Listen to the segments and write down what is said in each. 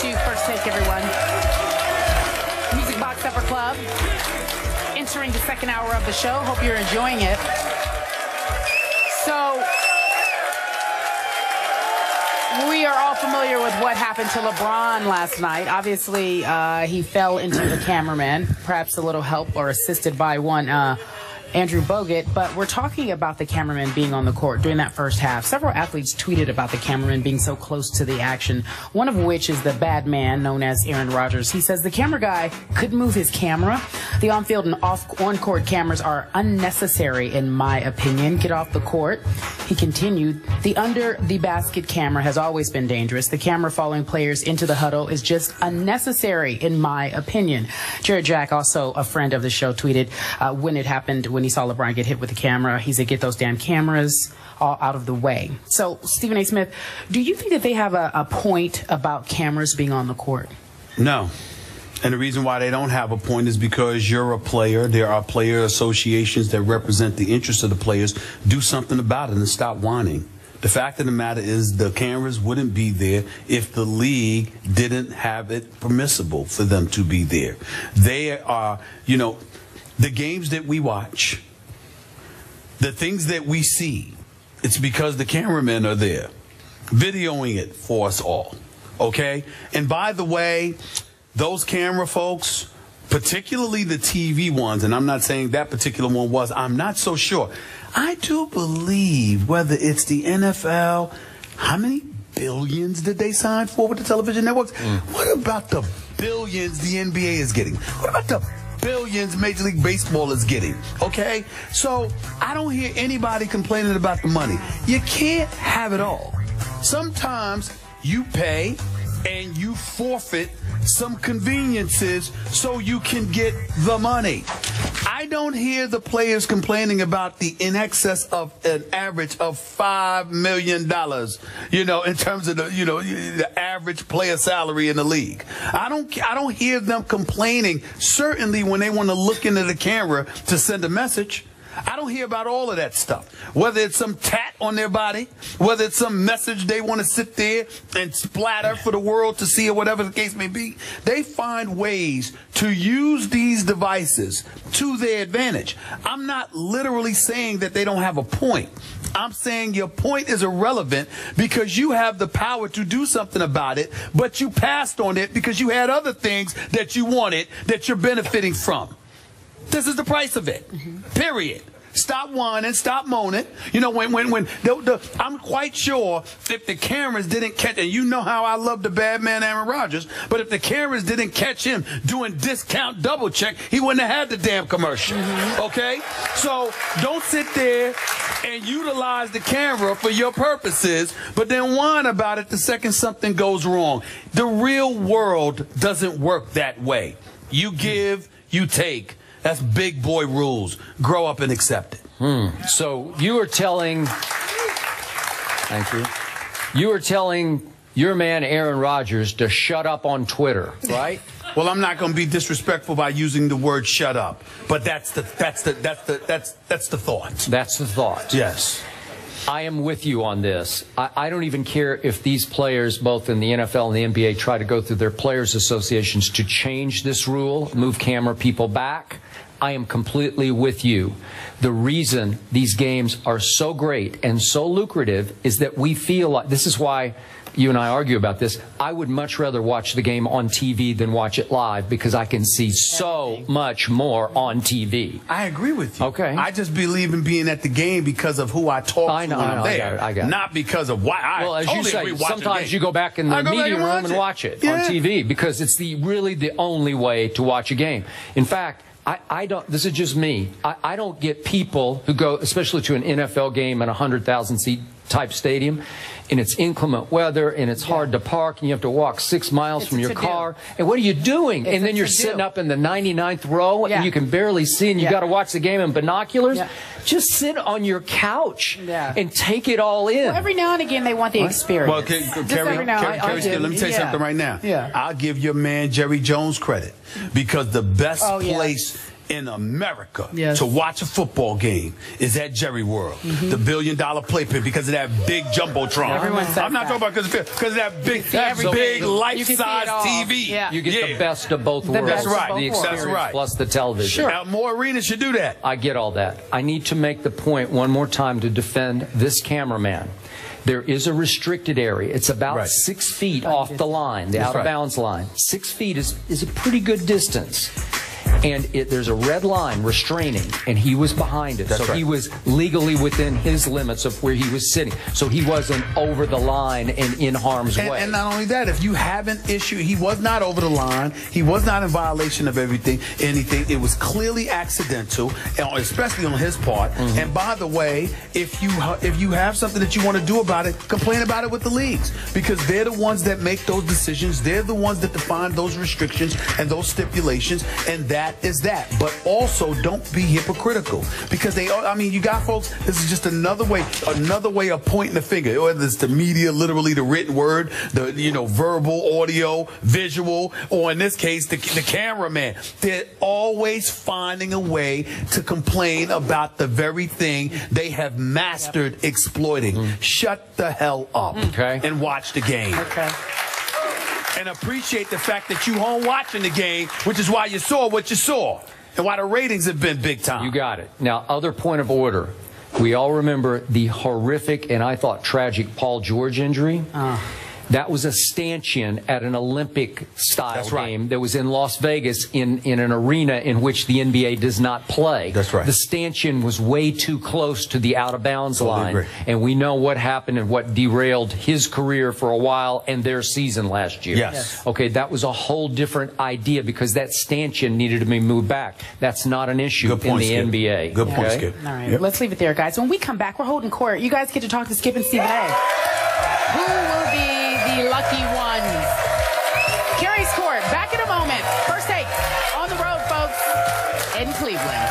to First Take, everyone. Music Box Upper Club. Entering the second hour of the show. Hope you're enjoying it. So, we are all familiar with what happened to LeBron last night. Obviously, he fell into the cameraman, perhaps a little help or assisted by one Andrew Bogut, but we're talking about the cameraman being on the court during that first half. Several athletes tweeted about the cameraman being so close to the action, one of which is the bad man known as Aaron Rodgers. He says the camera guy couldn't move his camera. The on-field and on-court cameras are unnecessary, in my opinion. Get off the court. He continued, the under-the-basket camera has always been dangerous. The camera following players into the huddle is just unnecessary, in my opinion. Jared Jack, also a friend of the show, tweeted when it happened, when he saw LeBron get hit with the camera, he said, get those damn cameras all out of the way. So, Stephen A. Smith, do you think that they have a point about cameras being on the court? No. And the reason why they don't have a point is because you're a player. There are player associations that represent the interests of the players. Do something about it and stop whining. The fact of the matter is the cameras wouldn't be there if the league didn't have it permissible for them to be there. They are, you know, the games that we watch, the things that we see, it's because the cameramen are there videoing it for us all, okay? And by the way, those camera folks, particularly the TV ones, and I'm not saying that particular one was, I'm not so sure. I do believe whether it's the NFL, how many billions did they sign for with the television networks? What about the billions the NBA is getting? What about the billions Major League Baseball is getting? Okay? So I don't hear anybody complaining about the money. You can't have it all. Sometimes you pay and you forfeit some conveniences so you can get the money. I don't hear the players complaining about the in excess of an average of $5 million, you know, in terms of the, you know, the average player salary in the league. I don't hear them complaining, certainly when they want to look into the camera to send a message. I don't hear about all of that stuff. Whether it's some tat on their body, whether it's some message they want to sit there and splatter for the world to see or whatever the case may be, they find ways to use these devices to their advantage. I'm not literally saying that they don't have a point. I'm saying your point is irrelevant because you have the power to do something about it, but you passed on it because you had other things that you wanted that you're benefiting from. This is the price of it. Period. Stop whining, stop moaning. You know, I'm quite sure if the cameras didn't catch, and you know how I love the bad man Aaron Rodgers, but if the cameras didn't catch him doing discount double check, he wouldn't have had the damn commercial. Okay? So don't sit there and utilize the camera for your purposes, but then whine about it the second something goes wrong. The real world doesn't work that way. You give, you take. That's big boy rules. Grow up and accept it. So you are telling, thank you, you are telling your man Aaron Rodgers to shut up on Twitter, right? Well, I'm not going to be disrespectful by using the word "shut up," but that's the thought. That's the thought. Yes. I am with you on this. I don't even care if these players, both in the NFL and the NBA, try to go through their players' associations to change this rule, move camera people back. I am completely with you. The reason these games are so great and so lucrative is that we feel like, this is why you and I argue about this, I would much rather watch the game on TV than watch it live because I can see so much more on TV. I agree with you. Okay. I just believe in being at the game because of who I talk to when I'm there. I got it. Not because of why I Well, as totally you say, agree sometimes you go back in the media room and watch it on TV because it's really the only way to watch a game. In fact, I don't, this is just me, I don't get people who go, especially to an NFL game in a 100,000 seat type stadium, and it's inclement weather, and it's hard to park, and you have to walk 6 miles from your car, and what are you doing? And then you're sitting up in the 99th row, and you can barely see, and you got to watch the game in binoculars. Just sit on your couch and take it all in. Well, every now and again, they want the experience. Well, Kerry, let me tell you something right now. I'll give your man Jerry Jones credit because the best place in America Yes. to watch a football game is at Jerry World, the $1 billion playpen, because of that big jumbotron. Everyone says I'm not that. talking about because of that big everything. life-size TV. Yeah. You get the best of both The worlds. best of both The worlds. experience That's right. plus the television. Now, more arenas should do that. I get all that. I need to make the point one more time to defend this cameraman. There is a restricted area. It's about 6 feet off the line, the out-of-bounds line. 6 feet is a pretty good distance. And there's a red line restraining, and he was behind it. So he was legally within his limits of where he was sitting. So he wasn't over the line and in harm's way. And not only that, if you have an issue, he was not over the line. He was not in violation of anything. It was clearly accidental, especially on his part. And by the way, if you have something that you want to do about it, complain about it with the leagues, because they're the ones that make those decisions. They're the ones that define those restrictions and those stipulations, and that is that. But also, don't be hypocritical, because you got folks, this is just another way of pointing the finger, whether it's the media, literally the written word, the verbal, audio, visual, or in this case the cameraman. They're always finding a way to complain about the very thing they have mastered exploiting. Shut the hell up and watch the game. And appreciate the fact that you home watching the game, which is why you saw what you saw and why the ratings have been big time. You got it. Now, other point of order. We all remember the horrific and I thought tragic Paul George injury. That was a stanchion at an Olympic-style game that was in Las Vegas in an arena in which the NBA does not play. That's right. The stanchion was way too close to the out-of-bounds line. And we know what happened and what derailed his career for a while and their season last year. Yes. Okay, that was a whole different idea because that stanchion needed to be moved back. That's not an issue in the NBA. Good point, Skip. All right, let's leave it there, guys. When we come back, we're holding court. You guys get to talk to Skip and Stephen A. Who will be the lucky ones? Carrie's Court, back in a moment. First take on the road, folks, in Cleveland.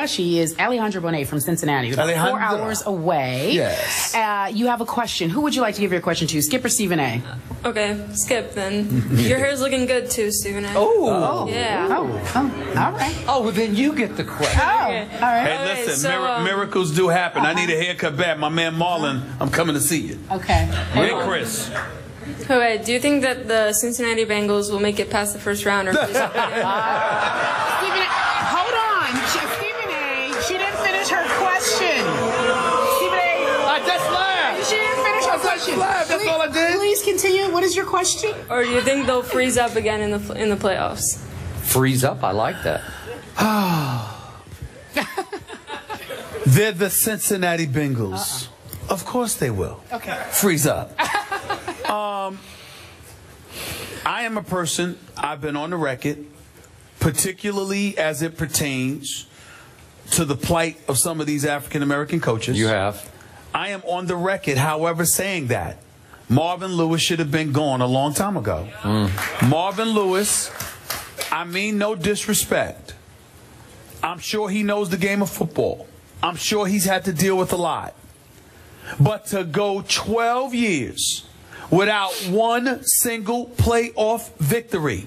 She is Alejandra Bonet from Cincinnati, about 4 hours away. Yes. You have a question. Who would you like to give your question to, Skip or Stephen A? Okay, Skip then. Your hair's looking good too, Stephen A. Oh. Yeah. All right. Oh, well, then you get the question. Okay. All right. Hey, listen, so, miracles do happen. I need a haircut back. My man Marlon, I'm coming to see you. Okay. Hey, Chris. Okay, do you think that the Cincinnati Bengals will make it past the first round? Or Stephen A, hold on. Stephen A, she didn't finish her question. Stephen A. I just laughed. She didn't finish her question. That's all I did. Please continue. What is your question? Or do you think they'll freeze up again in the playoffs? Freeze up. I like that. They're the Cincinnati Bengals. Of course they will. Okay. Freeze up. I am a person, I've been on the record, particularly as it pertains to the plight of some of these African-American coaches. You have. I am on the record, however, saying that Marvin Lewis should have been gone a long time ago. Marvin Lewis, I mean no disrespect. I'm sure he knows the game of football. I'm sure he's had to deal with a lot. But to go 12 years without one single playoff victory,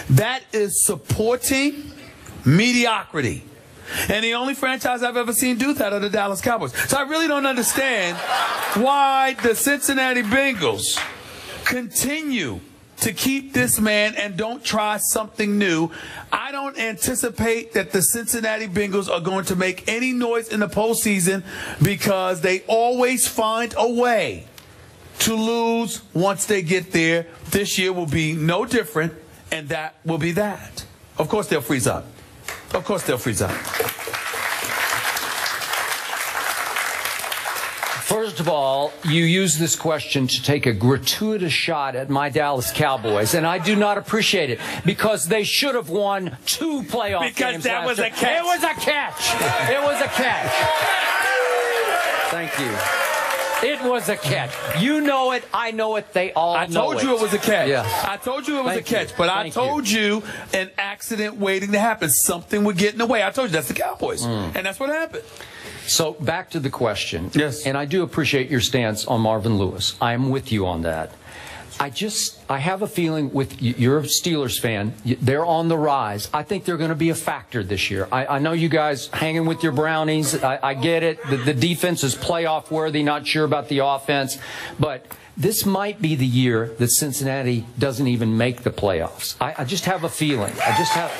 that is supporting mediocrity. And the only franchise I've ever seen do that are the Dallas Cowboys. So I really don't understand why the Cincinnati Bengals continue to keep this man and don't try something new. I don't anticipate that the Cincinnati Bengals are going to make any noise in the postseason because they always find a way to lose once they get there. This year will be no different, and that will be that. Of course they'll freeze up. Of course they'll freeze up. First of all, you use this question to take a gratuitous shot at my Dallas Cowboys, and I do not appreciate it because they should have won 2 playoff games. Because that was a catch. It was a catch. It was a catch. Thank you. It was a catch. You know it. I know it. They all know it. I told you it was a catch. Yeah. I told you it was a catch, but I told you an accident waiting to happen. Something would get in the way. I told you that's the Cowboys, and that's what happened. So back to the question. Yes. And I do appreciate your stance on Marvin Lewis. I'm with you on that. I have a feeling with you're a Steelers fan, they're on the rise. I think they're going to be a factor this year. I know you guys hanging with your brownies. I get it. The defense is playoff worthy, not sure about the offense. But this might be the year that Cincinnati doesn't even make the playoffs. I just have a feeling. I just have.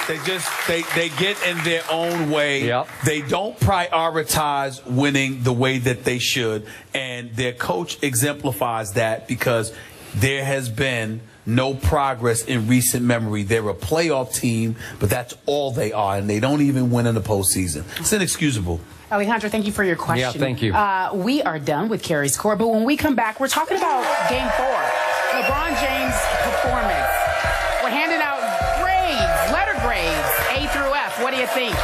They get in their own way. Yep. They don't prioritize winning the way that they should. And their coach exemplifies that because there has been no progress in recent memory. They're a playoff team, but that's all they are. And they don't even win in the postseason. It's inexcusable. Alejandro, thank you for your question. Yeah, thank you. We are done with Carrie's Court, but when we come back, we're talking about Game 4. LeBron James' performance. We're handing out grades, letter grades, A through F. What do you think?